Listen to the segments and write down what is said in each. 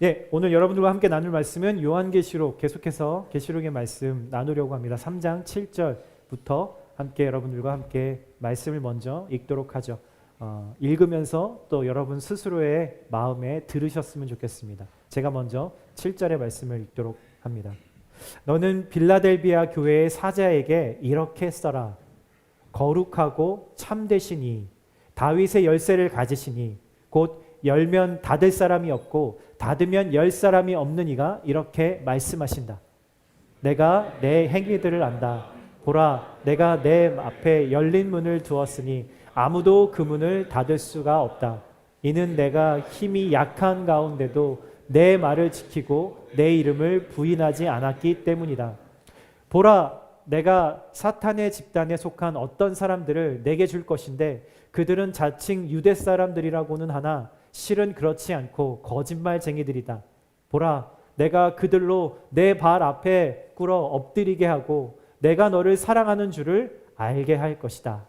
예, 오늘 여러분들과 함께 나눌 말씀은 요한계시록, 계속해서 계시록의 말씀 나누려고 합니다. 3장 7절부터 함께 여러분들과 함께 말씀을 먼저 읽도록 하죠. 읽으면서 또 여러분 스스로의 마음에 들으셨으면 좋겠습니다. 제가 먼저 7절의 말씀을 읽도록 합니다. 너는 빌라델비아 교회의 사자에게 이렇게 써라. 거룩하고 참되시니 다윗의 열쇠를 가지시니 곧 열면 닫을 사람이 없고 닫으면 열 사람이 없는 이가 이렇게 말씀하신다. 내가 내 행위들을 안다. 보라, 내가 내 앞에 열린 문을 두었으니 아무도 그 문을 닫을 수가 없다. 이는 내가 힘이 약한 가운데도 내 말을 지키고 내 이름을 부인하지 않았기 때문이다. 보라, 내가 사탄의 집단에 속한 어떤 사람들을 내게 줄 것인데 그들은 자칭 유대 사람들이라고는 하나 실은 그렇지 않고 거짓말쟁이들이다. 보라, 내가 그들로 내 발 앞에 꿇어 엎드리게 하고 내가 너를 사랑하는 줄을 알게 할 것이다.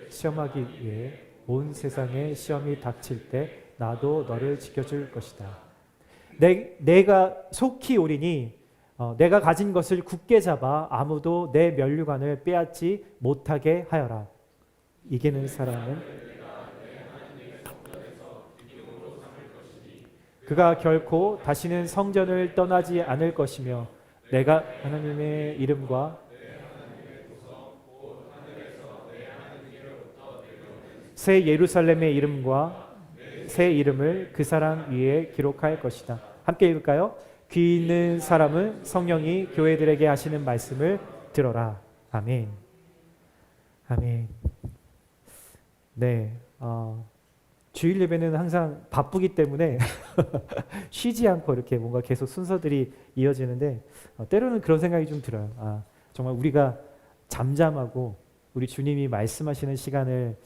시험하기 위해 온 세상에 시험이 닥칠 때 나도 너를 지켜줄 것이다. 내가 속히 오리니 내가 가진 것을 굳게 잡아 아무도 내 면류관을 빼앗지 못하게 하여라. 이기는 사람은 그가 결코 다시는 성전을 떠나지 않을 것이며 내가 하나님의 이름과 새 예루살렘의 이름과 새 이름을 그 사람 위에 기록할 것이다. 함께 읽을까요? 귀 있는 사람은 성령이 교회들에게 하시는 말씀을 들어라. 아멘. 아멘. 네, 주일 예배는 항상 바쁘기 때문에 쉬지 않고 이렇게 뭔가 계속 순서들이 이어지는데 때로는 그런 생각이 좀 들어요. 정말 우리가 잠잠하고 우리 주님이 말씀하시는 시간을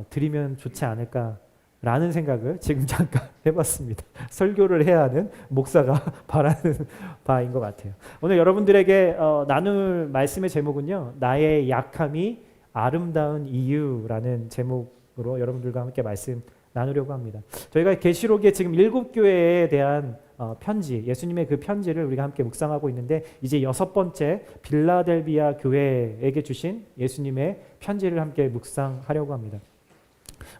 드리면 좋지 않을까라는 생각을 지금 잠깐 해봤습니다. 설교를 해야 하는 목사가 바라는 바인 것 같아요. 오늘 여러분들에게 나눌 말씀의 제목은요, 나의 약함이 아름다운 이유라는 제목으로 여러분들과 함께 말씀 나누려고 합니다. 저희가 계시록에 지금 7교회에 대한 편지, 예수님의 그 편지를 우리가 함께 묵상하고 있는데 이제 6번째 빌라델비아 교회에게 주신 예수님의 편지를 함께 묵상하려고 합니다.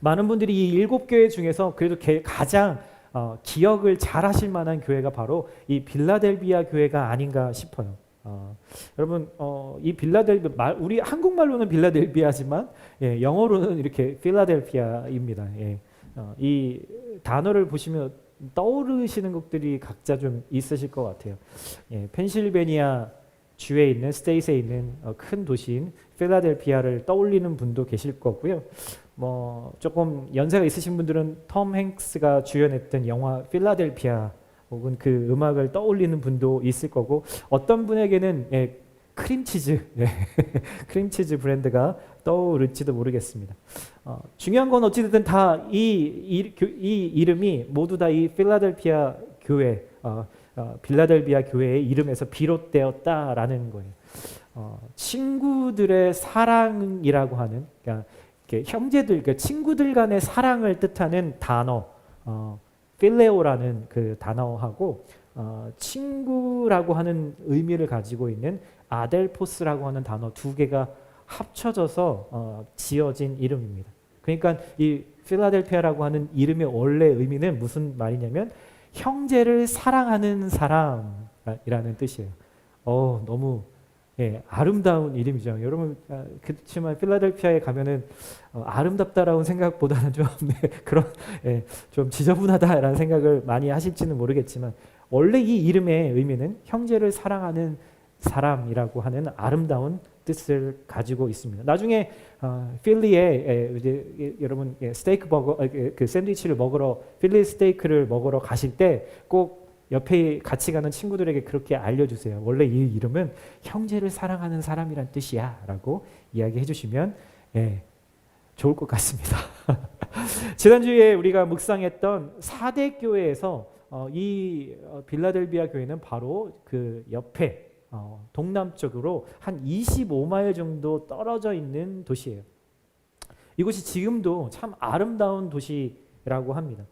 많은 분들이 이 7교회 중에서 그래도 가장 기억을 잘 하실 만한 교회가 바로 이 빌라델비아 교회가 아닌가 싶어요. 여러분, 이 빌라델비아, 우리 한국말로는 빌라델비아지만 영어로는 이렇게 필라델피아입니다. 이 단어를 보시면 떠오르시는 것들이 각자 좀 있으실 것 같아요. 펜실베니아 주에 있는 스테이트에 있는 큰 도시인 필라델피아를 떠올리는 분도 계실 거고요. 조금 연세가 있으신 분들은 톰 행스가 주연했던 영화 필라델피아 혹은 그 음악을 떠올리는 분도 있을 거고 어떤 분에게는 크림치즈, 크림치즈 브랜드가 떠오를지도 모르겠습니다. 중요한 건 어찌됐든 다 이 이름이 모두 다 이 필라델피아 교회, 빌라델비아 교회의 이름에서 비롯되었다라는 거예요. 친구들의 사랑이라고 하는, 그러니까 형제들, 그러니까 친구들 간의 사랑을 뜻하는 단어, 필레오라는 그 단어하고 친구라고 하는 의미를 가지고 있는 아델포스라고 하는 단어 두 개가 합쳐져서 지어진 이름입니다. 그러니까 이 필라델피아라고 하는 이름의 원래 의미는 무슨 말이냐면 형제를 사랑하는 사람이라는 뜻이에요. 너무 아름다운 이름이죠. 여러분, 그렇지만 필라델피아에 가면은 아름답다라는 생각보다는 좀 그런 좀 지저분하다라는 생각을 많이 하실지는 모르겠지만 원래 이 이름의 의미는 형제를 사랑하는 사람이라고 하는 아름다운 뜻을 가지고 있습니다. 나중에 필리에 이제 여러분 스테이크 버거 그 샌드위치를 먹으러 필리 스테이크를 먹으러 가실 때 꼭 옆에 같이 가는 친구들에게 그렇게 알려주세요. 원래 이 이름은 형제를 사랑하는 사람이란 뜻이야라고 이야기해 주시면 좋을 것 같습니다. 지난주에 우리가 묵상했던 4대 교회에서 이 빌라델비아 교회는 바로 그 옆에 동남쪽으로 한 25마일 정도 떨어져 있는 도시예요. 이곳이 지금도 참 아름다운 도시라고 합니다.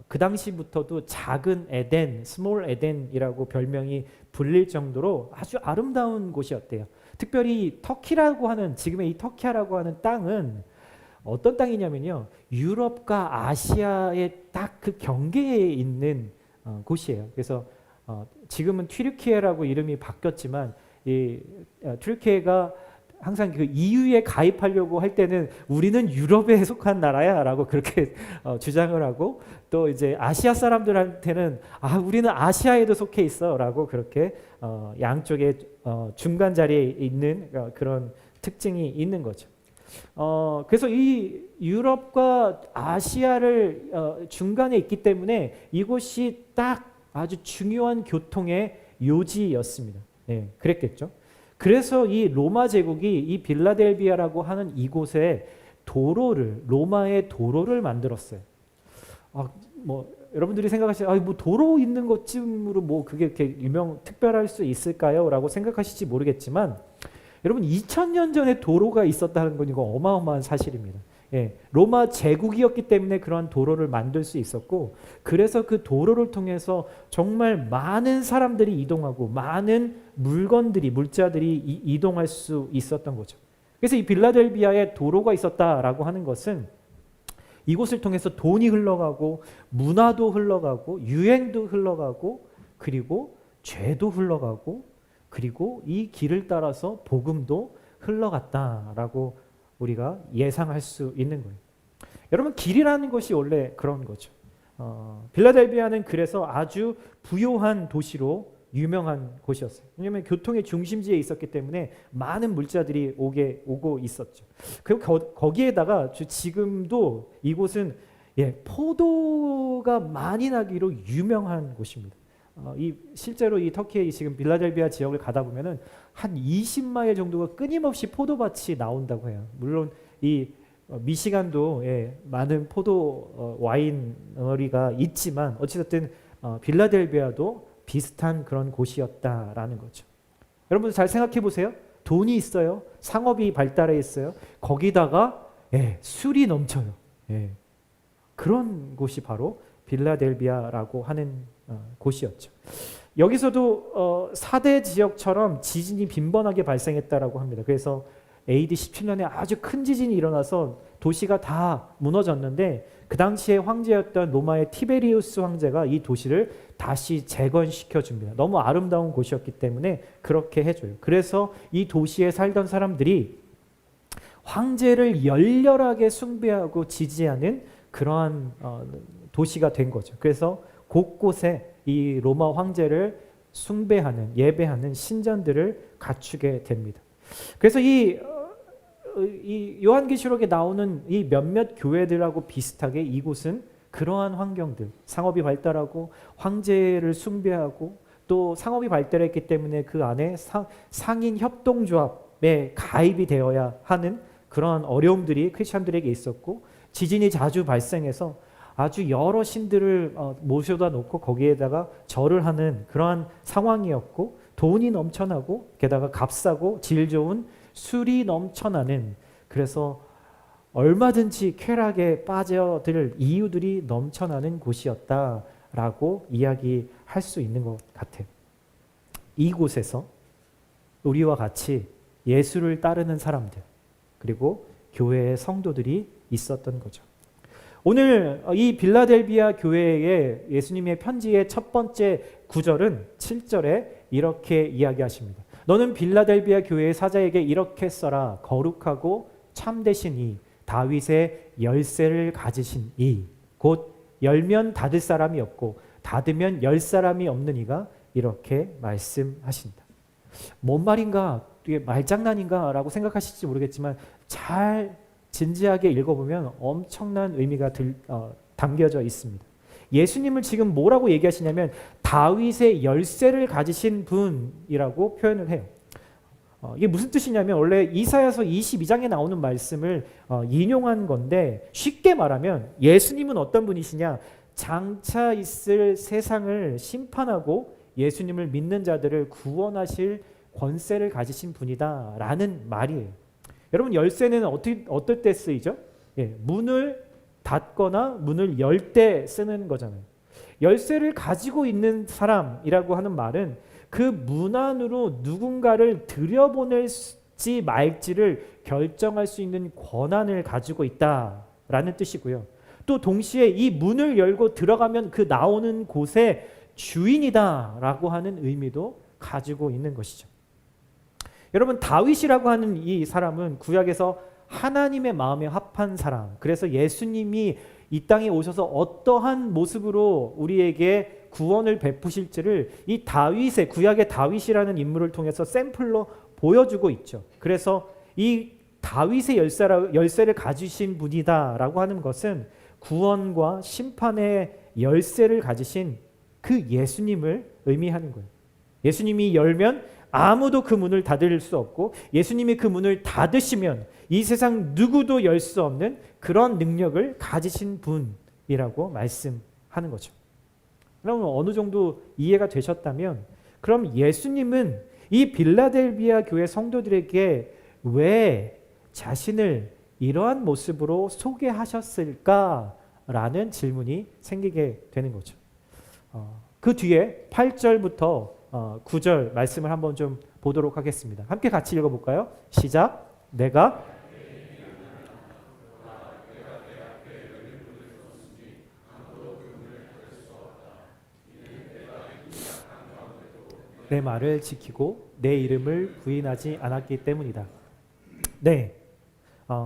그 당시부터도 작은 에덴, 스몰 에덴이라고 별명이 불릴 정도로 아주 아름다운 곳이었대요. 특별히 터키라고 하는, 지금의 이 터키라고 하는 땅은 어떤 땅이냐면요, 유럽과 아시아의 딱 그 경계에 있는 곳이에요. 그래서 지금은 튀르키예라고 이름이 바뀌었지만 이 튀르키예가 항상 그 EU에 가입하려고 할 때는 우리는 유럽에 속한 나라야라고 그렇게 주장을 하고, 또 이제 아시아 사람들한테는 우리는 아시아에도 속해 있어라고 그렇게 양쪽에 중간 자리에 있는 그런 특징이 있는 거죠. 그래서 이 유럽과 아시아를 중간에 있기 때문에 이곳이 딱 아주 중요한 교통의 요지였습니다. 네, 그랬겠죠. 그래서 이 로마 제국이 이 빌라델비아라고 하는 이곳에 로마의 도로를 만들었어요. 뭐 여러분들이 생각하시면 뭐 도로 있는 것쯤으로 뭐 그게 이렇게 특별할 수 있을까요?라고 생각하실지 모르겠지만, 여러분 2000년 전에 도로가 있었다는 건 이거 어마어마한 사실입니다. 로마 제국이었기 때문에 그러한 도로를 만들 수 있었고, 그래서 그 도로를 통해서 정말 많은 사람들이 이동하고 많은 물자들이 이동할 수 있었던 거죠. 그래서 이 빌라델비아에 도로가 있었다라고 하는 것은 이곳을 통해서 돈이 흘러가고 문화도 흘러가고 유행도 흘러가고 그리고 죄도 흘러가고 그리고 이 길을 따라서 복음도 흘러갔다라고 우리가 예상할 수 있는 거예요. 여러분, 길이라는 것이 원래 그런 거죠. 빌라델비아는 그래서 아주 부요한 도시로 유명한 곳이었어요. 왜냐하면 교통의 중심지에 있었기 때문에 많은 물자들이 오고 있었죠. 그리고 거기에다가 지금도 이곳은 포도가 많이 나기로 유명한 곳입니다. 실제로 이 터키의 지금 빌라델비아 지역을 가다 보면은 한 20마일 정도가 끊임없이 포도밭이 나온다고 해요. 물론 이 미시간도 많은 포도 와이너리가 있지만 어찌됐든 빌라델비아도 비슷한 그런 곳이었다라는 거죠. 여러분 잘 생각해 보세요. 돈이 있어요. 상업이 발달해 있어요. 거기다가 술이 넘쳐요. 그런 곳이 바로 빌라델비아라고 하는 곳이었죠. 여기서도 4대 지역처럼 지진이 빈번하게 발생했다라고 합니다. 그래서 AD 17년에 아주 큰 지진이 일어나서 도시가 다 무너졌는데, 그 당시에 황제였던 로마의 티베리우스 황제가 이 도시를 다시 재건시켜 줍니다. 너무 아름다운 곳이었기 때문에 그렇게 해줘요. 그래서 이 도시에 살던 사람들이 황제를 열렬하게 숭배하고 지지하는 그러한 도시가 된 거죠. 그래서 곳곳에 이 로마 황제를 숭배하는, 예배하는 신전들을 갖추게 됩니다. 그래서 이 요한계시록에 나오는 이 몇몇 교회들하고 비슷하게 이곳은 그러한 환경들, 상업이 발달하고 황제를 숭배하고 또 상업이 발달했기 때문에 그 안에 상인 협동조합에 가입이 되어야 하는 그러한 어려움들이 크리스천들에게 있었고, 지진이 자주 발생해서 아주 여러 신들을 모셔다 놓고 거기에다가 절을 하는 그러한 상황이었고, 돈이 넘쳐나고 게다가 값싸고 질 좋은 술이 넘쳐나는, 그래서 얼마든지 쾌락에 빠져들 이유들이 넘쳐나는 곳이었다라고 이야기할 수 있는 것 같아요. 이곳에서 우리와 같이 예수를 따르는 사람들, 그리고 교회의 성도들이 있었던 거죠. 오늘 이 빌라델비아 교회의 예수님의 편지의 첫 번째 구절은 7절에 이렇게 이야기하십니다. 너는 빌라델비아 교회의 사자에게 이렇게 써라. 거룩하고 참되신 이, 다윗의 열쇠를 가지신 이, 곧 열면 닫을 사람이 없고 닫으면 열 사람이 없는 이가 이렇게 말씀하신다. 뭔 말인가, 이게 말장난인가 라고 생각하실지 모르겠지만 잘 진지하게 읽어보면 엄청난 의미가 담겨져 있습니다. 예수님을 지금 뭐라고 얘기하시냐면 다윗의 열쇠를 가지신 분이라고 표현을 해요. 이게 무슨 뜻이냐면 원래 이사야서 22장에 나오는 말씀을 인용한 건데, 쉽게 말하면 예수님은 어떤 분이시냐, 장차 있을 세상을 심판하고 예수님을 믿는 자들을 구원하실 권세를 가지신 분이다라는 말이에요. 여러분, 열쇠는 어떨 때 쓰이죠? 문을 닫거나 문을 열 때 쓰는 거잖아요. 열쇠를 가지고 있는 사람이라고 하는 말은 그 문 안으로 누군가를 들여보낼지 말지를 결정할 수 있는 권한을 가지고 있다라는 뜻이고요. 또 동시에 이 문을 열고 들어가면 그 나오는 곳의 주인이다라고 하는 의미도 가지고 있는 것이죠. 여러분, 다윗이라고 하는 이 사람은 구약에서 하나님의 마음에 합한 사람, 그래서 예수님이 이 땅에 오셔서 어떠한 모습으로 우리에게 구원을 베푸실지를 이 다윗의, 구약의 다윗이라는 인물을 통해서 샘플로 보여주고 있죠. 그래서 이 다윗의 열쇠를 가지신 분이다라고 하는 것은 구원과 심판의 열쇠를 가지신 그 예수님을 의미하는 거예요. 예수님이 열면 아무도 그 문을 닫을 수 없고, 예수님이 그 문을 닫으시면 이 세상 누구도 열 수 없는 그런 능력을 가지신 분이라고 말씀하는 거죠. 그러면 어느 정도 이해가 되셨다면, 그럼 예수님은 이 빌라델비아 교회 성도들에게 왜 자신을 이러한 모습으로 소개하셨을까라는 질문이 생기게 되는 거죠. 그 뒤에 8절부터 9절 말씀을 한번 좀 보도록 하겠습니다. 함께 같이 읽어볼까요? 시작. 내가 내 말을 지키고 내 이름을 부인하지 않았기 때문이다. 네,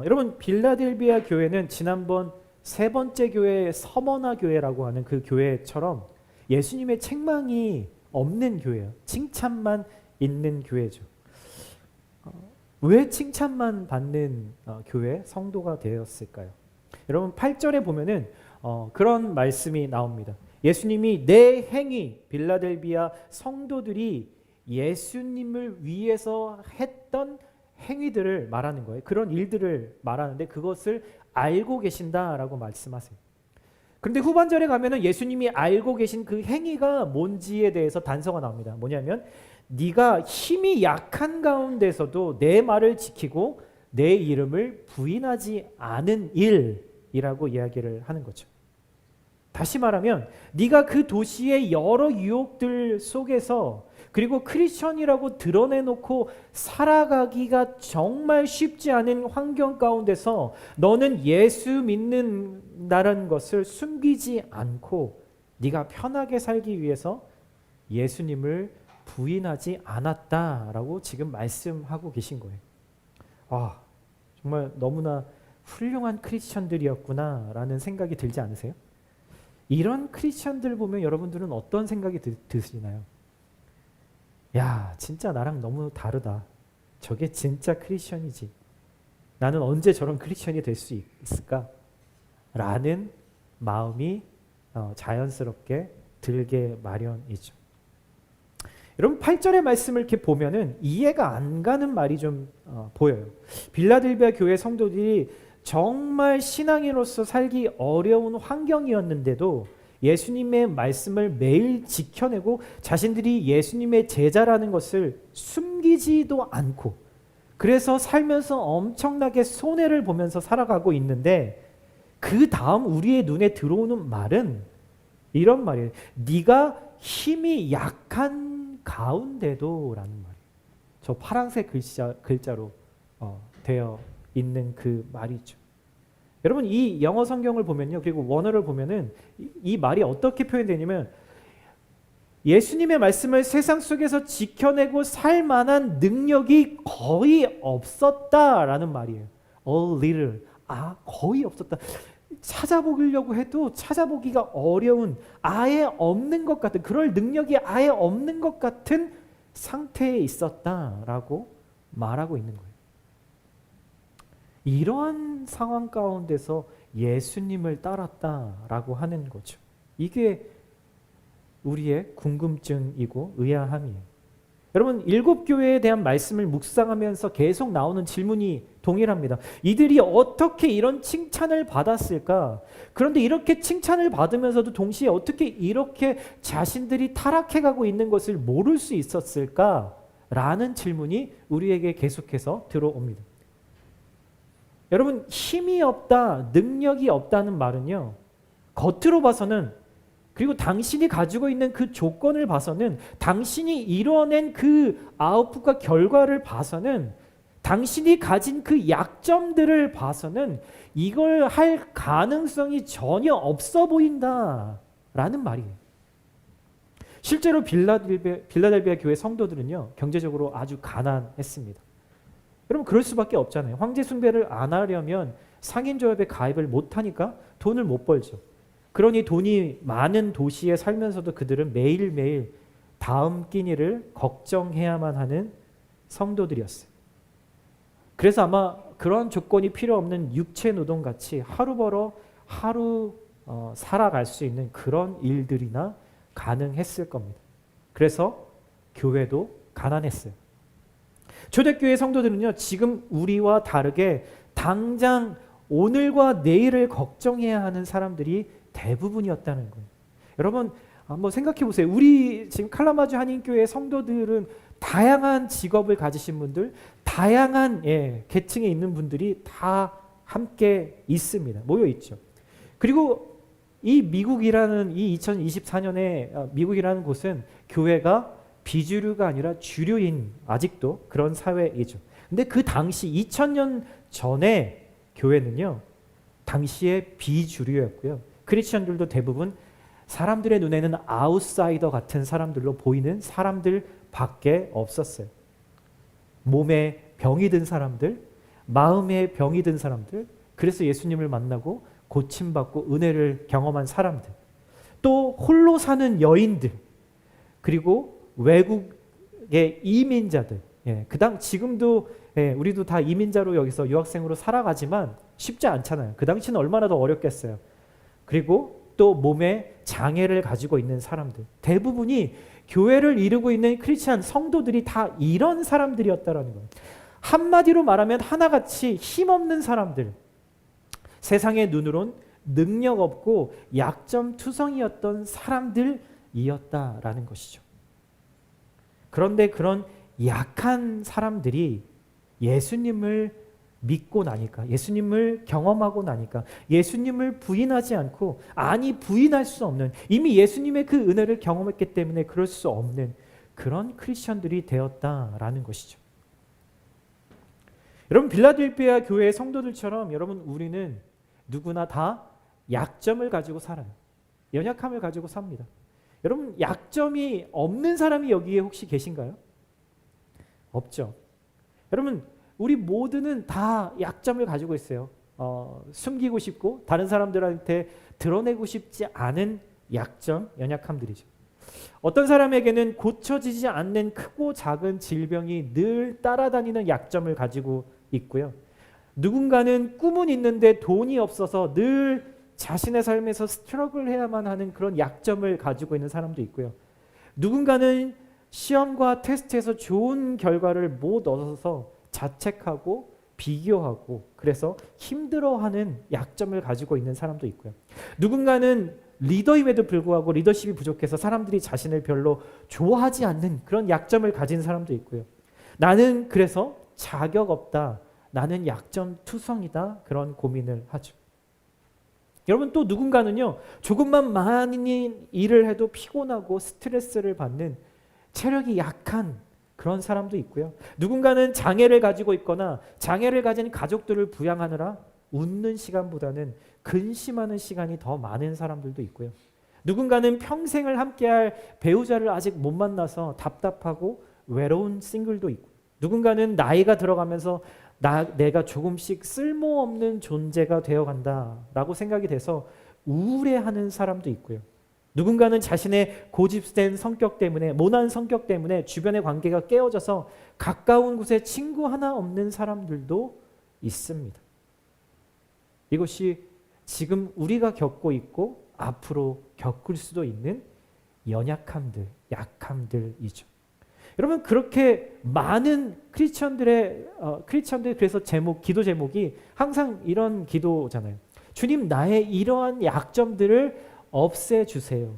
여러분, 빌라델비아 교회는 지난번 세 번째 교회 서머나 교회라고 하는 그 교회처럼 예수님의 책망이 없는 교회예요. 칭찬만 있는 교회죠. 왜 칭찬만 받는 교회 성도가 되었을까요? 여러분, 8절에 보면은 그런 말씀이 나옵니다. 예수님이 내 행위, 빌라델비아 성도들이 예수님을 위해서 했던 행위들을 말하는 거예요. 그런 일들을 말하는데 그것을 알고 계신다라고 말씀하세요. 그런데 후반절에 가면은 예수님이 알고 계신 그 행위가 뭔지에 대해서 단서가 나옵니다. 뭐냐면 네가 힘이 약한 가운데서도 내 말을 지키고 내 이름을 부인하지 않은 일이라고 이야기를 하는 거죠. 다시 말하면 네가 그 도시의 여러 유혹들 속에서, 그리고 크리스천이라고 드러내놓고 살아가기가 정말 쉽지 않은 환경 가운데서 너는 예수 믿는다는 것을 숨기지 않고 네가 편하게 살기 위해서 예수님을 부인하지 않았다라고 지금 말씀하고 계신 거예요. 정말 너무나 훌륭한 크리스천들이었구나라는 생각이 들지 않으세요? 이런 크리스천들 보면 여러분들은 어떤 생각이 드시나요? 야, 진짜 나랑 너무 다르다. 저게 진짜 크리스천이지. 나는 언제 저런 크리스천이 될 수 있을까? 라는 마음이 자연스럽게 들게 마련이죠. 여러분, 8절의 말씀을 이렇게 보면은 이해가 안 가는 말이 좀 보여요. 빌라델비아 교회 성도들이 정말 신앙인으로서 살기 어려운 환경이었는데도 예수님의 말씀을 매일 지켜내고 자신들이 예수님의 제자라는 것을 숨기지도 않고, 그래서 살면서 엄청나게 손해를 보면서 살아가고 있는데, 그 다음 우리의 눈에 들어오는 말은 이런 말이에요. 네가 힘이 약한 가운데도 라는 말이에요. 저 파란색 글자로 되어 있는 그 말이죠. 여러분, 이 영어 성경을 보면요, 그리고 원어를 보면은 이 말이 어떻게 표현되냐면 예수님의 말씀을 세상 속에서 지켜내고 살 만한 능력이 거의 없었다라는 말이에요. A little, 거의 없었다. 찾아보려고 해도 찾아보기가 어려운, 아예 없는 것 같은, 그럴 능력이 아예 없는 것 같은 상태에 있었다라고 말하고 있는 거예요. 이러한 상황 가운데서 예수님을 따랐다라고 하는 거죠. 이게 우리의 궁금증이고 의아함이에요. 여러분, 일곱 교회에 대한 말씀을 묵상하면서 계속 나오는 질문이 동일합니다. 이들이 어떻게 이런 칭찬을 받았을까? 그런데 이렇게 칭찬을 받으면서도 동시에 어떻게 이렇게 자신들이 타락해가고 있는 것을 모를 수 있었을까? 라는 질문이 우리에게 계속해서 들어옵니다. 여러분, 힘이 없다, 능력이 없다는 말은요, 겉으로 봐서는, 그리고 당신이 가지고 있는 그 조건을 봐서는, 당신이 이뤄낸 그 아웃풋과 결과를 봐서는, 당신이 가진 그 약점들을 봐서는 이걸 할 가능성이 전혀 없어 보인다라는 말이에요. 실제로 빌라델비아 교회 성도들은요, 경제적으로 아주 가난했습니다. 여러분, 그럴 수밖에 없잖아요. 황제 숭배를 안 하려면 상인조합에 가입을 못하니까 돈을 못 벌죠. 그러니 돈이 많은 도시에 살면서도 그들은 매일매일 다음 끼니를 걱정해야만 하는 성도들이었어요. 그래서 아마 그런 조건이 필요 없는 육체 노동같이 하루 벌어 하루 살아갈 수 있는 그런 일들이나 가능했을 겁니다. 그래서 교회도 가난했어요. 초대교회 성도들은요, 지금 우리와 다르게 당장 오늘과 내일을 걱정해야 하는 사람들이 대부분이었다는 거예요. 여러분, 한번 생각해 보세요. 우리 지금 칼라마주 한인교회 성도들은 다양한 직업을 가지신 분들, 다양한 계층에 있는 분들이 다 함께 있습니다. 모여 있죠. 그리고 이 미국이라는, 이 2024년에 미국이라는 곳은 교회가 비주류가 아니라 주류인 아직도 그런 사회이죠. 근데 그 당시 2000년 전에 교회는요, 당시에 비주류였고요. 크리스천들도 대부분 사람들의 눈에는 아웃사이더 같은 사람들로 보이는 사람들밖에 없었어요. 몸에 병이 든 사람들, 마음에 병이 든 사람들, 그래서 예수님을 만나고 고침받고 은혜를 경험한 사람들, 또 홀로 사는 여인들, 그리고 외국의 이민자들. 지금도 우리도 다 이민자로 여기서 유학생으로 살아가지만 쉽지 않잖아요. 그 당시는 얼마나 더 어렵겠어요. 그리고 또 몸에 장애를 가지고 있는 사람들, 대부분이 교회를 이루고 있는 크리스찬 성도들이 다 이런 사람들이었다라는 거예요. 한마디로 말하면 하나같이 힘없는 사람들, 세상의 눈으론 능력 없고 약점 투성이었던 사람들이었다라는 것이죠. 그런데 그런 약한 사람들이 예수님을 믿고 나니까, 예수님을 경험하고 나니까, 예수님을 부인하지 않고, 아니 부인할 수 없는, 이미 예수님의 그 은혜를 경험했기 때문에 그럴 수 없는 그런 크리스천들이 되었다라는 것이죠. 여러분, 빌라델비아 교회의 성도들처럼 여러분, 우리는 누구나 다 약점을 가지고 살아요. 연약함을 가지고 삽니다. 여러분, 약점이 없는 사람이 여기에 혹시 계신가요? 없죠. 여러분, 우리 모두는 다 약점을 가지고 있어요. 숨기고 싶고 다른 사람들한테 드러내고 싶지 않은 약점, 연약함들이죠. 어떤 사람에게는 고쳐지지 않는 크고 작은 질병이 늘 따라다니는 약점을 가지고 있고요. 누군가는 꿈은 있는데 돈이 없어서 늘 자신의 삶에서 스트러글 해야만 하는 그런 약점을 가지고 있는 사람도 있고요. 누군가는 시험과 테스트에서 좋은 결과를 못 얻어서 자책하고 비교하고 그래서 힘들어하는 약점을 가지고 있는 사람도 있고요. 누군가는 리더임에도 불구하고 리더십이 부족해서 사람들이 자신을 별로 좋아하지 않는 그런 약점을 가진 사람도 있고요. 나는 그래서 자격 없다, 나는 약점 투성이다, 그런 고민을 하죠. 여러분, 또 누군가는요, 조금만 많이 일을 해도 피곤하고 스트레스를 받는 체력이 약한 그런 사람도 있고요. 누군가는 장애를 가지고 있거나 장애를 가진 가족들을 부양하느라 웃는 시간보다는 근심하는 시간이 더 많은 사람들도 있고요. 누군가는 평생을 함께할 배우자를 아직 못 만나서 답답하고 외로운 싱글도 있고, 누군가는 나이가 들어가면서 내가 조금씩 쓸모없는 존재가 되어간다라고 생각이 돼서 우울해하는 사람도 있고요. 누군가는 자신의 고집센 성격 때문에, 모난 성격 때문에 주변의 관계가 깨어져서 가까운 곳에 친구 하나 없는 사람들도 있습니다. 이것이 지금 우리가 겪고 있고 앞으로 겪을 수도 있는 연약함들, 약함들이죠. 여러분, 그렇게 많은 크리스천들의 그래서 기도 제목이 항상 이런 기도잖아요. 주님, 나의 이러한 약점들을 없애주세요.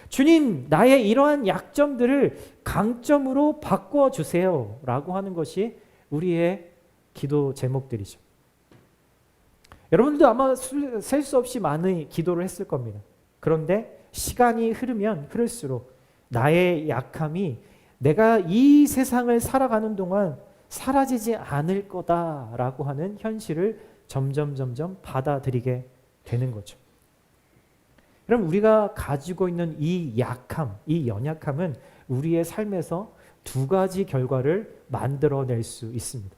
주님, 나의 이러한 약점들을 강점으로 바꿔주세요 라고 하는 것이 우리의 기도 제목들이죠. 여러분들도 아마 셀 수 없이 많은 기도를 했을 겁니다. 그런데 시간이 흐르면 흐를수록 나의 약함이 내가 이 세상을 살아가는 동안 사라지지 않을 거다라고 하는 현실을 점점 받아들이게 되는 거죠. 그럼 우리가 가지고 있는 이 약함, 이 연약함은 우리의 삶에서 두 가지 결과를 만들어낼 수 있습니다.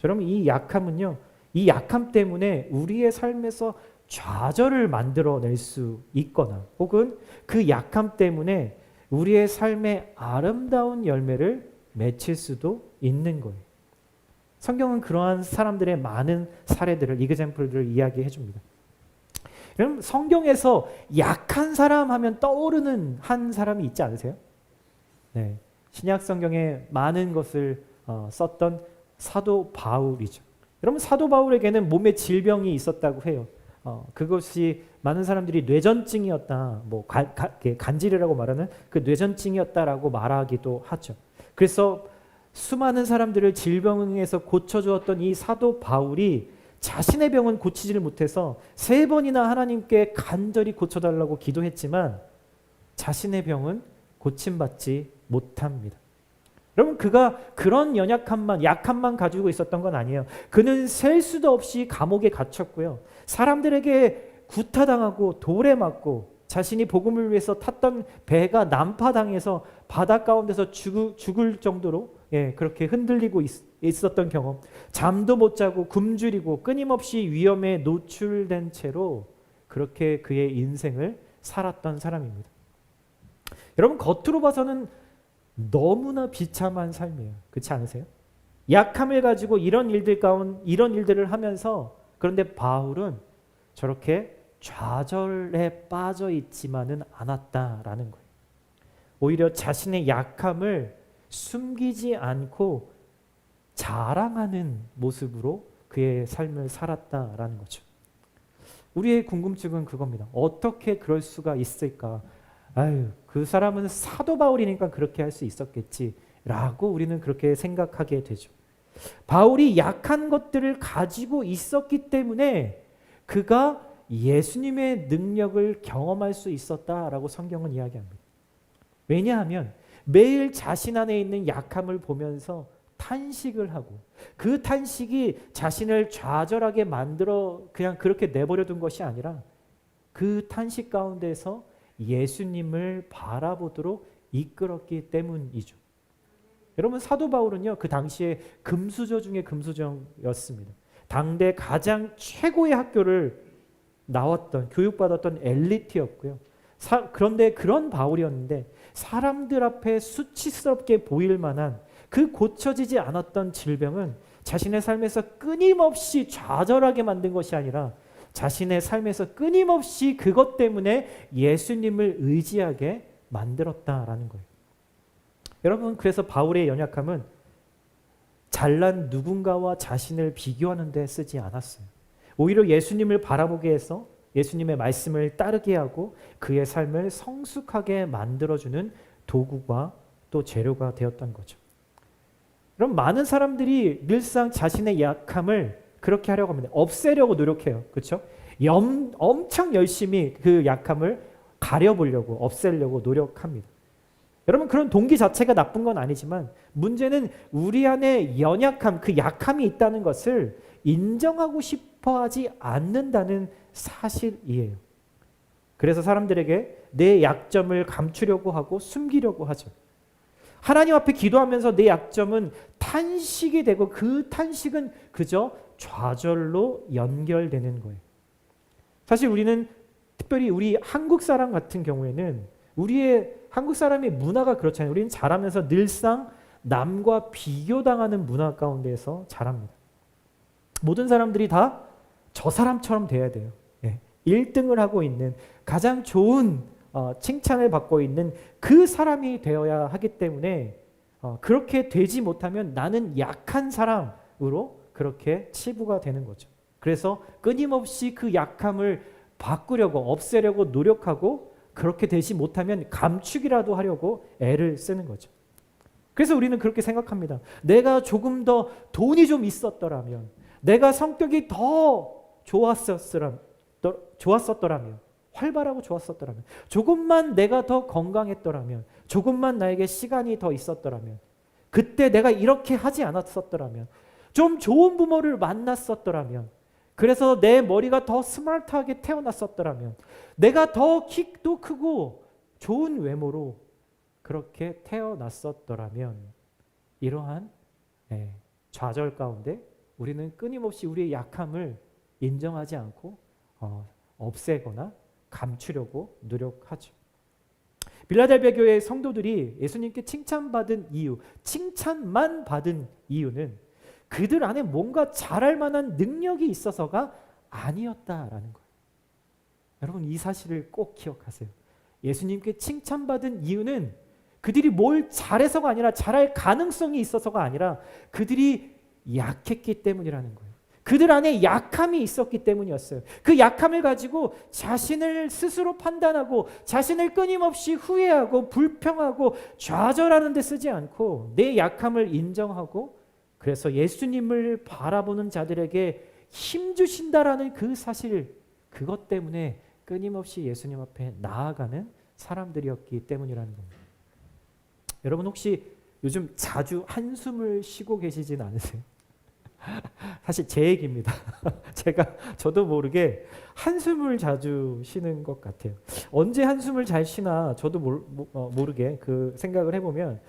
여러분, 이 약함은요, 이 약함 때문에 우리의 삶에서 좌절을 만들어낼 수 있거나 혹은 그 약함 때문에 우리의 삶에 아름다운 열매를 맺힐 수도 있는 거예요. 성경은 그러한 사람들의 많은 사례들을, 이그젬플들을 이야기해 줍니다. 그럼 성경에서 약한 사람 하면 떠오르는 한 사람이 있지 않으세요? 네, 신약 성경에 많은 것을 썼던 사도 바울이죠. 여러분, 사도 바울에게는 몸에 질병이 있었다고 해요. 그것이 많은 사람들이 뇌전증이었다, 뭐 간질이라고 말하는 그 뇌전증이었다라고 말하기도 하죠. 그래서 수많은 사람들을 질병에서 고쳐주었던 이 사도 바울이 자신의 병은 고치지를 못해서 3번이나 하나님께 간절히 고쳐달라고 기도했지만 자신의 병은 고침받지 못합니다. 여러분, 그가 그런 약함만 가지고 있었던 건 아니에요. 그는 셀 수도 없이 감옥에 갇혔고요. 사람들에게 구타당하고 돌에 맞고 자신이 복음을 위해서 탔던 배가 난파당해서 바다 가운데서 죽을 정도로 그렇게 흔들리고 있었던 경험, 잠도 못 자고 굶주리고 끊임없이 위험에 노출된 채로 그렇게 그의 인생을 살았던 사람입니다. 여러분, 겉으로 봐서는 너무나 비참한 삶이에요. 그렇지 않으세요? 약함을 가지고 이런 일들을 하면서, 그런데 바울은 저렇게 좌절에 빠져 있지만은 않았다라는 거예요. 오히려 자신의 약함을 숨기지 않고 자랑하는 모습으로 그의 삶을 살았다라는 거죠. 우리의 궁금증은 그겁니다. 어떻게 그럴 수가 있을까? 아유, 그 사람은 사도 바울이니까 그렇게 할 수 있었겠지라고 우리는 그렇게 생각하게 되죠. 바울이 약한 것들을 가지고 있었기 때문에 그가 예수님의 능력을 경험할 수 있었다라고 성경은 이야기합니다. 왜냐하면 매일 자신 안에 있는 약함을 보면서 탄식을 하고 그 탄식이 자신을 좌절하게 만들어 그냥 그렇게 내버려 둔 것이 아니라 그 탄식 가운데서 예수님을 바라보도록 이끌었기 때문이죠. 여러분, 사도 바울은요, 그 당시에 금수저 중에 금수저였습니다. 당대 가장 최고의 학교를 나왔던, 교육받았던 엘리트였고요. 그런데 그런 바울이었는데 사람들 앞에 수치스럽게 보일 만한 그 고쳐지지 않았던 질병은 자신의 삶에서 끊임없이 좌절하게 만든 것이 아니라 자신의 삶에서 끊임없이 그것 때문에 예수님을 의지하게 만들었다라는 거예요. 여러분, 그래서 바울의 연약함은 잘난 누군가와 자신을 비교하는 데 쓰지 않았어요. 오히려 예수님을 바라보게 해서 예수님의 말씀을 따르게 하고 그의 삶을 성숙하게 만들어주는 도구가 또 재료가 되었던 거죠. 그럼 많은 사람들이 늘상 자신의 약함을 그렇게 하려고 합니다. 없애려고 노력해요. 그렇죠? 엄청 열심히 그 약함을 가려보려고, 없애려고 노력합니다. 여러분, 그런 동기 자체가 나쁜 건 아니지만 문제는 우리 안에 연약함, 그 약함이 있다는 것을 인정하고 싶어하지 않는다는 사실이에요. 그래서 사람들에게 내 약점을 감추려고 하고 숨기려고 하죠. 하나님 앞에 기도하면서 내 약점은 탄식이 되고 그 탄식은 그저 좌절로 연결되는 거예요. 사실 우리는 특별히 우리 한국 사람 같은 경우에는 우리의 한국 사람의 문화가 그렇잖아요. 우리는 자라면서 늘상 남과 비교당하는 문화 가운데에서 자랍니다. 모든 사람들이 다 저 사람처럼 돼야 돼요. 1등을 하고 있는 가장 좋은 칭찬을 받고 있는 그 사람이 되어야 하기 때문에 그렇게 되지 못하면 나는 약한 사람으로 그렇게 치부가 되는 거죠. 그래서 끊임없이 그 약함을 바꾸려고 없애려고 노력하고 그렇게 되지 못하면 감추기라도 하려고 애를 쓰는 거죠. 그래서 우리는 그렇게 생각합니다. 내가 조금 더 돈이 좀 있었더라면, 내가 성격이 더 좋았었더라면, 활발하고 좋았었더라면, 조금만 내가 더 건강했더라면, 조금만 나에게 시간이 더 있었더라면, 그때 내가 이렇게 하지 않았었더라면, 좀 좋은 부모를 만났었더라면, 그래서 내 머리가 더 스마트하게 태어났었더라면, 내가 더 키도 크고 좋은 외모로 그렇게 태어났었더라면, 이러한 좌절 가운데 우리는 끊임없이 우리의 약함을 인정하지 않고 없애거나 감추려고 노력하죠. 빌라델비아 교회 성도들이 예수님께 칭찬받은 이유, 칭찬만 받은 이유는 그들 안에 뭔가 잘할 만한 능력이 있어서가 아니었다라는 거예요. 여러분, 이 사실을 꼭 기억하세요. 예수님께 칭찬받은 이유는 그들이 뭘 잘해서가 아니라 잘할 가능성이 있어서가 아니라 그들이 약했기 때문이라는 거예요. 그들 안에 약함이 있었기 때문이었어요. 그 약함을 가지고 자신을 스스로 판단하고 자신을 끊임없이 후회하고 불평하고 좌절하는 데 쓰지 않고 내 약함을 인정하고 그래서 예수님을 바라보는 자들에게 힘 주신다라는 그 사실, 그것 때문에 끊임없이 예수님 앞에 나아가는 사람들이었기 때문이라는 겁니다. 여러분, 혹시 요즘 자주 한숨을 쉬고 계시진 않으세요? 사실 제 얘기입니다. 저도 모르게 한숨을 자주 쉬는 것 같아요. 언제 한숨을 잘 쉬나 저도 모르게 그 생각을 해보면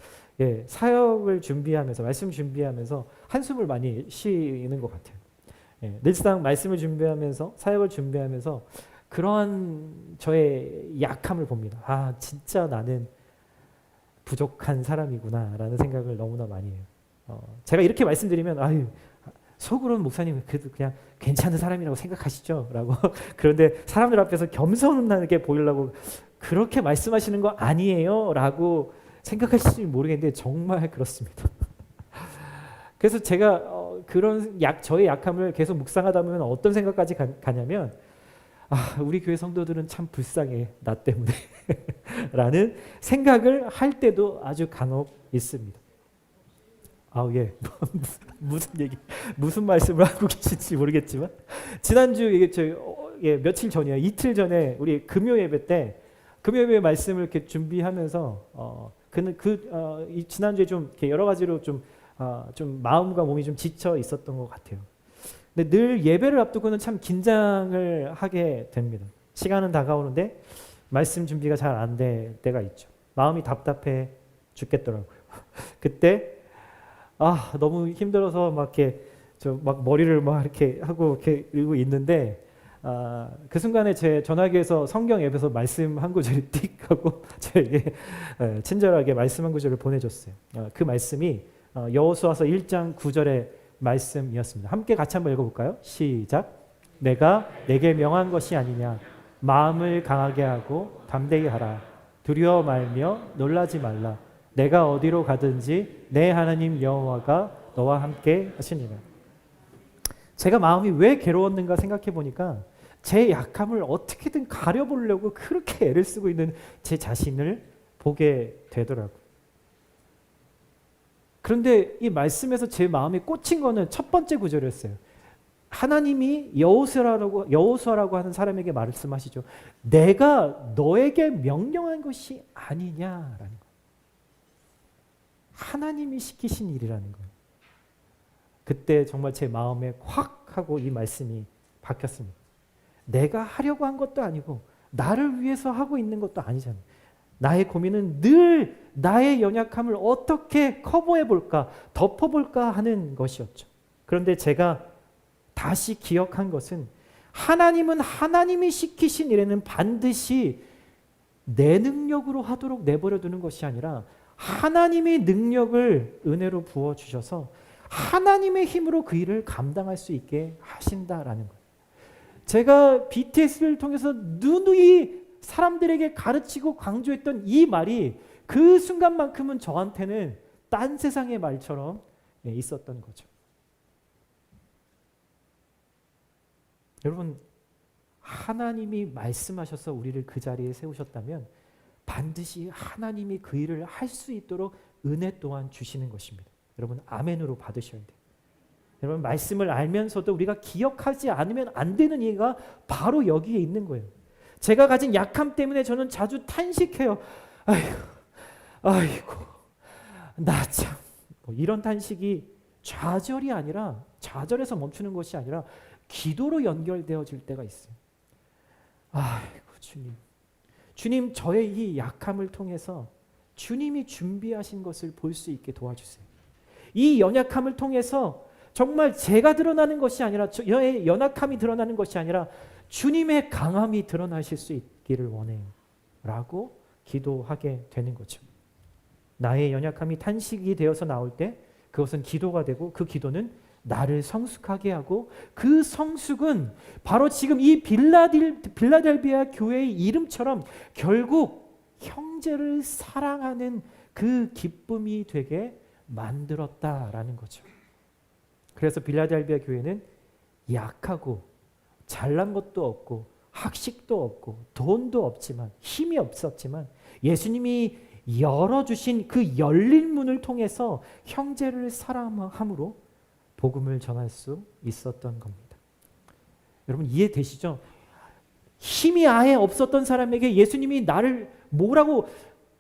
사역을 준비하면서, 말씀 준비하면서 한숨을 많이 쉬는 것 같아요. 늘상 말씀을 준비하면서, 사역을 준비하면서 그러한 저의 약함을 봅니다. 아, 진짜 나는 부족한 사람이구나라는 생각을 너무나 많이 해요. 제가 이렇게 말씀드리면 아유, 속으로는 목사님 그래도 그냥 괜찮은 사람이라고 생각하시죠? 라고 그런데 사람들 앞에서 겸손하게 보이려고 그렇게 말씀하시는 거 아니에요? 라고 생각하실지 모르겠는데 정말 그렇습니다. 그래서 제가 그런 저의 약함을 계속 묵상하다 보면 어떤 생각까지 가냐면 우리 교회 성도들은 참 불쌍해, 나 때문에 라는 생각을 할 때도 아주 간혹 있습니다. 무슨 말씀을 하고 계신지 모르겠지만 지난주 며칠 전이야, 이틀 전에 우리 금요 예배 때 금요 예배 말씀을 이렇게 준비하면서 지난주에 좀 이렇게 여러 가지로 좀 마음과 몸이 좀 지쳐 있었던 것 같아요. 근데 늘 예배를 앞두고는 참 긴장을 하게 됩니다. 시간은 다가오는데 말씀 준비가 잘 안 될 때가 있죠. 마음이 답답해 죽겠더라고요. 그때 너무 힘들어서 막 머리를 막 이렇게 하고 이렇게 이러고 있는데 그 순간에 제 전화기에서 성경 앱에서 말씀 한 구절이 띡 하고 저에게 친절하게 말씀 한 구절을 보내줬어요. 그 말씀이 여호수아서 1장 9절의 말씀이었습니다. 함께 같이 한번 읽어볼까요? 시작. 내가 내게 명한 것이 아니냐. 마음을 강하게 하고 담대히 하라. 두려워 말며 놀라지 말라. 내가 어디로 가든지 내 하나님 여호와가 너와 함께 하시니라. 제가 마음이 왜 괴로웠는가 생각해 보니까 제 약함을 어떻게든 가려보려고 그렇게 애를 쓰고 있는 제 자신을 보게 되더라고요. 그런데 이 말씀에서 제 마음이 꽂힌 거는 첫 번째 구절이었어요. 하나님이 여호수아라고 하는 사람에게 말씀하시죠. 내가 너에게 명령한 것이 아니냐라는 거예요. 하나님이 시키신 일이라는 거예요. 그때 정말 제 마음에 확 하고 이 말씀이 박혔습니다. 내가 하려고 한 것도 아니고 나를 위해서 하고 있는 것도 아니잖아요. 나의 고민은 늘 나의 연약함을 어떻게 커버해 볼까, 덮어 볼까 하는 것이었죠. 그런데 제가 다시 기억한 것은 하나님은 하나님이 시키신 일에는 반드시 내 능력으로 하도록 내버려 두는 것이 아니라 하나님의 능력을 은혜로 부어주셔서 하나님의 힘으로 그 일을 감당할 수 있게 하신다라는 거예요. 제가 BTS를 통해서 누누이 사람들에게 가르치고 강조했던 이 말이 그 순간만큼은 저한테는 딴 세상의 말처럼 있었던 거죠. 여러분, 하나님이 말씀하셔서 우리를 그 자리에 세우셨다면 반드시 하나님이 그 일을 할 수 있도록 은혜 또한 주시는 것입니다. 여러분, 아멘으로 받으셔야 돼요. 여러분, 말씀을 알면서도 우리가 기억하지 않으면 안 되는 이유가 바로 여기에 있는 거예요. 제가 가진 약함 때문에 저는 자주 탄식해요. 아이고, 나 참. 이런 탄식이 좌절이 아니라, 좌절에서 멈추는 것이 아니라 기도로 연결되어질 때가 있어요. 아이고, 주님, 저의 이 약함을 통해서 주님이 준비하신 것을 볼 수 있게 도와주세요. 이 연약함을 통해서 정말 제가 드러나는 것이 아니라, 저의 연약함이 드러나는 것이 아니라 주님의 강함이 드러나실 수 있기를 원해요. 라고 기도하게 되는 거죠. 나의 연약함이 탄식이 되어서 나올 때 그것은 기도가 되고, 그 기도는 나를 성숙하게 하고, 그 성숙은 바로 지금 이 빌라델비아 교회의 이름처럼 결국 형제를 사랑하는 그 기쁨이 되게 만들었다라는 거죠. 그래서 빌라델비아 교회는 약하고 잘난 것도 없고 학식도 없고 돈도 없지만, 힘이 없었지만 예수님이 열어주신 그 열린 문을 통해서 형제를 사랑함으로 복음을 전할 수 있었던 겁니다. 여러분, 이해되시죠? 힘이 아예 없었던 사람에게 예수님이 나를 뭐라고,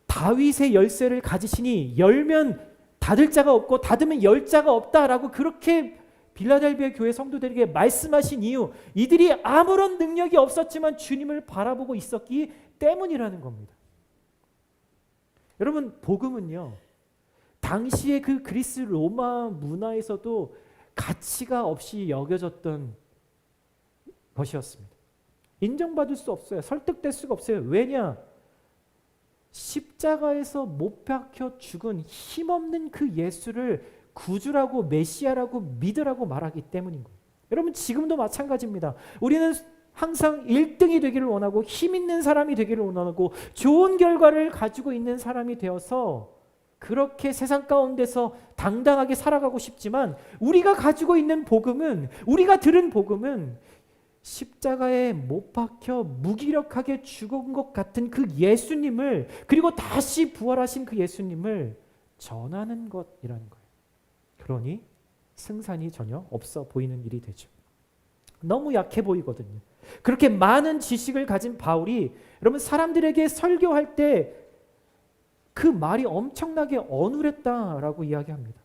다윗의 열쇠를 가지시니 열면 닫을 자가 없고 닫으면 열 자가 없다라고 그렇게 빌라델비아 교회 성도들에게 말씀하신 이유, 이들이 아무런 능력이 없었지만 주님을 바라보고 있었기 때문이라는 겁니다. 여러분, 복음은요, 당시의 그 그리스 로마 문화에서도 가치가 없이 여겨졌던 것이었습니다. 인정받을 수 없어요. 설득될 수가 없어요. 왜냐? 십자가에서 못 박혀 죽은 힘없는 그 예수를 구주라고, 메시아라고 믿으라고 말하기 때문인 거예요. 여러분, 지금도 마찬가지입니다. 우리는 항상 1등이 되기를 원하고, 힘 있는 사람이 되기를 원하고, 좋은 결과를 가지고 있는 사람이 되어서 그렇게 세상 가운데서 당당하게 살아가고 싶지만, 우리가 가지고 있는 복음은, 우리가 들은 복음은 십자가에 못 박혀 무기력하게 죽은 것 같은 그 예수님을, 그리고 다시 부활하신 그 예수님을 전하는 것이라는 거예요. 그러니 승산이 전혀 없어 보이는 일이 되죠. 너무 약해 보이거든요. 그렇게 많은 지식을 가진 바울이, 여러분, 사람들에게 설교할 때 그 말이 엄청나게 어눌했다라고 이야기합니다.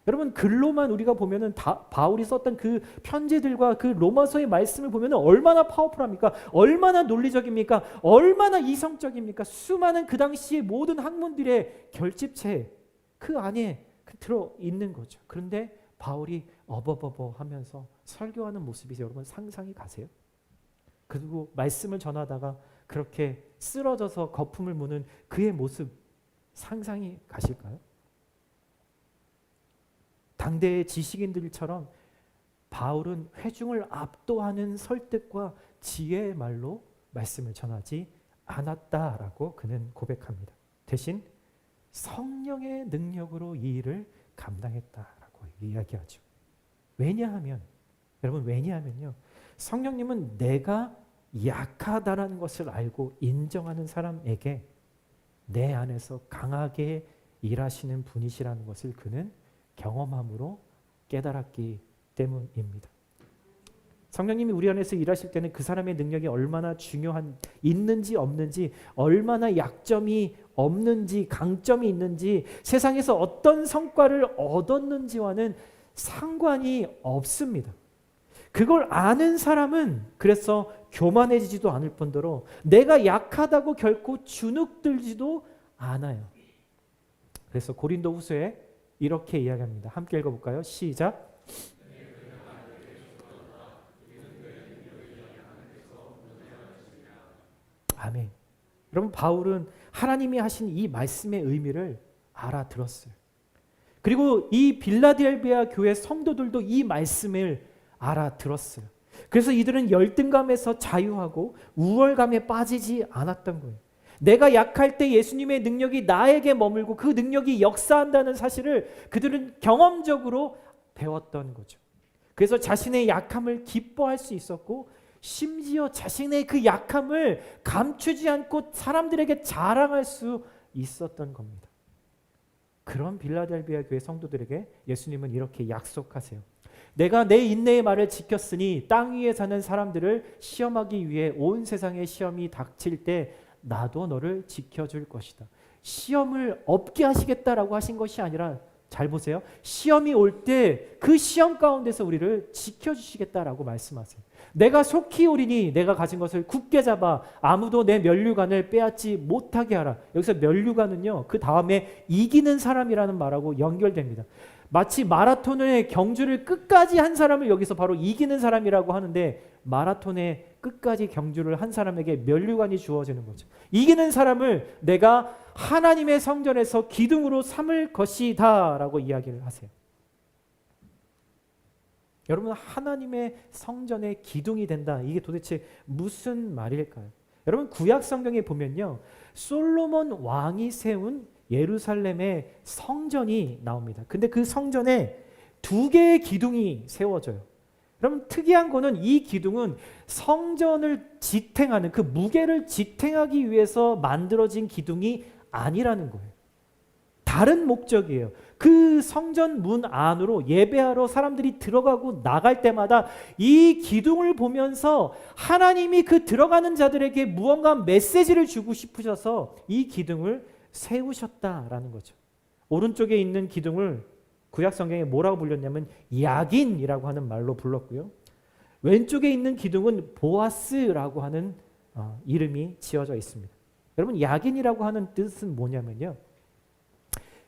여러분, 글로만 우리가 보면은 바울이 썼던 그 편지들과 그 로마서의 말씀을 보면은 얼마나 파워풀합니까? 얼마나 논리적입니까? 얼마나 이성적입니까? 수많은 그 당시의 모든 학문들의 결집체 그 안에 들어 있는 거죠. 그런데 바울이 어버버버 하면서 설교하는 모습이, 여러분, 상상이 가세요? 그리고 말씀을 전하다가 그렇게 쓰러져서 거품을 무는 그의 모습 상상이 가실까요? 당대의 지식인들처럼 바울은 회중을 압도하는 설득과 지혜의 말로 말씀을 전하지 않았다라고 그는 고백합니다. 대신 성령의 능력으로 이 일을 감당했다라고 이야기하죠. 왜냐하면, 여러분, 왜냐하면요, 성령님은 내가 약하다라는 것을 알고 인정하는 사람에게 내 안에서 강하게 일하시는 분이시라는 것을 그는 경험함으로 깨달았기 때문입니다. 성령님이 우리 안에서 일하실 때는 그 사람의 능력이 얼마나 있는지 없는지, 얼마나 약점이 없는지 강점이 있는지, 세상에서 어떤 성과를 얻었는지와는 상관이 없습니다. 그걸 아는 사람은 그래서 교만해지지도 않을 뿐더러 내가 약하다고 결코 주눅들지도 않아요. 그래서 고린도후서에 이렇게 이야기합니다. 함께 읽어볼까요? 시작. 아멘. 여러분, 바울은 하나님이 하신 이 말씀의 의미를 알아들었어요. 그리고 이 빌라델비아 교회 성도들도 이 말씀을 알아들었어요. 그래서 이들은 열등감에서 자유하고 우월감에 빠지지 않았던 거예요. 내가 약할 때 예수님의 능력이 나에게 머물고 그 능력이 역사한다는 사실을 그들은 경험적으로 배웠던 거죠. 그래서 자신의 약함을 기뻐할 수 있었고, 심지어 자신의 그 약함을 감추지 않고 사람들에게 자랑할 수 있었던 겁니다. 그런 빌라델비아 교회 성도들에게 예수님은 이렇게 약속하세요. 내가 내 인내의 말을 지켰으니 땅 위에 사는 사람들을 시험하기 위해 온 세상에 시험이 닥칠 때 나도 너를 지켜줄 것이다. 시험을 없게 하시겠다라고 하신 것이 아니라, 잘 보세요. 시험이 올 때 그 시험 가운데서 우리를 지켜주시겠다라고 말씀하세요. 내가 속히 오리니 내가 가진 것을 굳게 잡아 아무도 내 면류관을 빼앗지 못하게 하라. 여기서 면류관은요, 그 다음에 이기는 사람이라는 말하고 연결됩니다. 마치 마라톤의 경주를 끝까지 한 사람을 여기서 바로 이기는 사람이라고 하는데, 마라톤의 끝까지 경주를 한 사람에게 면류관이 주어지는 거죠. 이기는 사람을 내가 하나님의 성전에서 기둥으로 삼을 것이다 라고 이야기를 하세요. 여러분, 하나님의 성전의 기둥이 된다, 이게 도대체 무슨 말일까요? 여러분, 구약 성경에 보면요, 솔로몬 왕이 세운 예루살렘의 성전이 나옵니다. 근데 그 성전에 2개의 기둥이 세워져요. 여러분, 특이한 거는 이 기둥은 성전을 지탱하는, 그 무게를 지탱하기 위해서 만들어진 기둥이 아니라는 거예요. 다른 목적이에요. 그 성전 문 안으로 예배하러 사람들이 들어가고 나갈 때마다 이 기둥을 보면서 하나님이 그 들어가는 자들에게 무언가 메시지를 주고 싶으셔서 이 기둥을 세우셨다라는 거죠. 오른쪽에 있는 기둥을 구약 성경에 뭐라고 불렸냐면 야긴이라고 하는 말로 불렀고요. 왼쪽에 있는 기둥은 보아스라고 하는 이름이 지어져 있습니다. 여러분, 야긴이라고 하는 뜻은 뭐냐면요,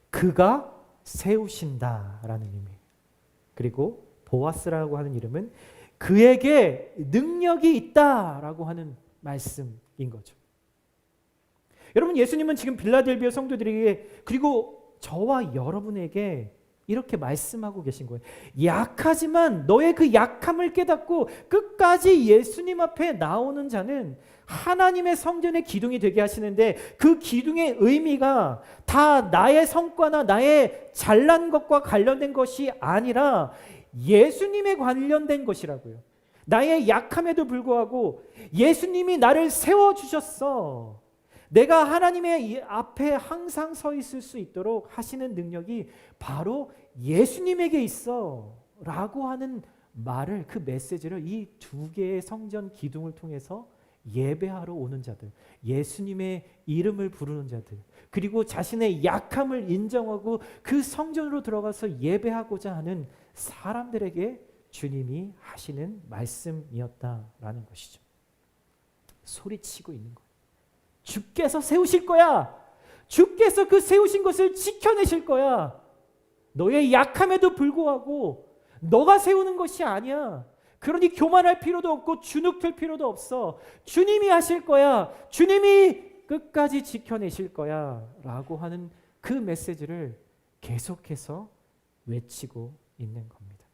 그가 세우신다라는 의미예요. 그리고 보아스라고 하는 이름은 그에게 능력이 있다라고 하는 말씀인 거죠. 여러분, 예수님은 지금 빌라델비아 성도들에게, 그리고 저와 여러분에게 이렇게 말씀하고 계신 거예요. 약하지만 너의 그 약함을 깨닫고 끝까지 예수님 앞에 나오는 자는 하나님의 성전의 기둥이 되게 하시는데, 그 기둥의 의미가 다 나의 성과나 나의 잘난 것과 관련된 것이 아니라 예수님에 관련된 것이라고요. 나의 약함에도 불구하고 예수님이 나를 세워주셨어. 내가 하나님의 앞에 항상 서 있을 수 있도록 하시는 능력이 바로 예수님에게 있어 라고 하는 말을, 그 메시지를 이 2개의 성전 기둥을 통해서 예배하러 오는 자들, 예수님의 이름을 부르는 자들, 그리고 자신의 약함을 인정하고 그 성전으로 들어가서 예배하고자 하는 사람들에게 주님이 하시는 말씀이었다라는 것이죠. 소리치고 있는 거예요. 주께서 세우실 거야. 주께서 그 세우신 것을 지켜내실 거야. 너의 약함에도 불구하고 너가 세우는 것이 아니야. 그러니 교만할 필요도 없고 주눅들 필요도 없어. 주님이 하실 거야. 주님이 끝까지 지켜내실 거야 라고 하는 그 메시지를 계속해서 외치고 있는 겁니다.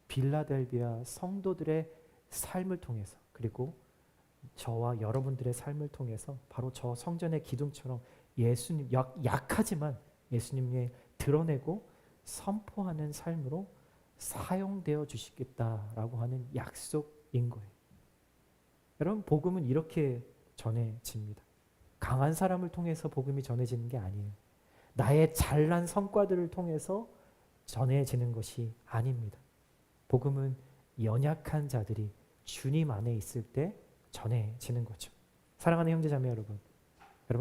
빌라델비아 성도들의 삶을 통해서, 그리고 저와 여러분들의 삶을 통해서 바로 저 성전의 기둥처럼 예수님, 약하지만 예수님을 드러내고 선포하는 삶으로 사용되어 주시겠다라고 하는 약속인 거예요. 여러분, 복음은 이렇게 전해집니다. 강한 사람을 통해서 복음이 전해지는 게 아니에요. 나의 잘난 성과들을 통해서 전해지는 것이 아닙니다. 복음은 연약한 자들이 주님 안에 있을 때 전해지는 거죠. 사랑하는 형제자매 여러분,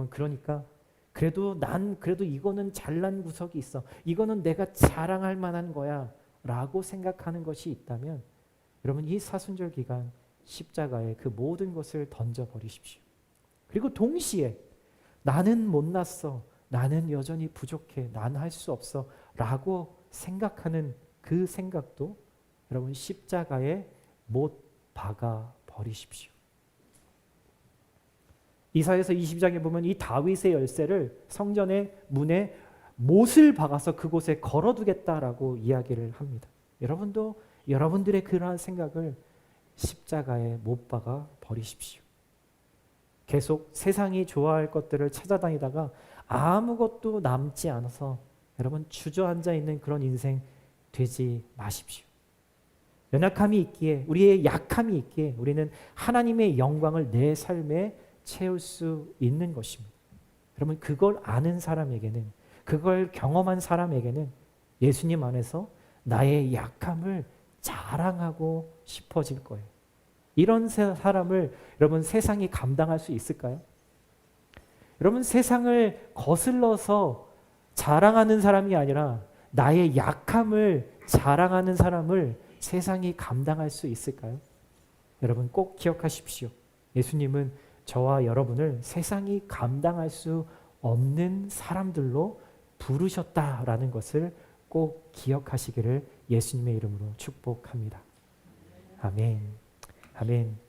그러니까 그래도 이거는 잘난 구석이 있어, 이거는 내가 자랑할 만한 거야 라고 생각하는 것이 있다면, 여러분, 이 사순절 기간 십자가에 그 모든 것을 던져버리십시오. 그리고 동시에 나는 못났어, 나는 여전히 부족해, 난 할 수 없어 라고 생각하는 그 생각도 여러분 십자가에 못 박아 버리십시오. 이사야서 20장에 보면 이 다윗의 열쇠를 성전의 문에 못을 박아서 그곳에 걸어두겠다라고 이야기를 합니다. 여러분도 여러분들의 그러한 생각을 십자가에 못 박아 버리십시오. 계속 세상이 좋아할 것들을 찾아다니다가 아무것도 남지 않아서 여러분 주저앉아 있는 그런 인생 되지 마십시오. 연약함이 있기에, 우리의 약함이 있기에 우리는 하나님의 영광을 내 삶에 채울 수 있는 것입니다. 여러분, 그걸 아는 사람에게는, 그걸 경험한 사람에게는 예수님 안에서 나의 약함을 자랑하고 싶어질 거예요. 이런 사람을 여러분 세상이 감당할 수 있을까요? 여러분 세상을 거슬러서 자랑하는 사람이 아니라 나의 약함을 자랑하는 사람을 세상이 감당할 수 있을까요? 여러분 꼭 기억하십시오. 예수님은 저와 여러분을 세상이 감당할 수 없는 사람들로 부르셨다라는 것을 꼭 기억하시기를 예수님의 이름으로 축복합니다. 아멘. 아멘.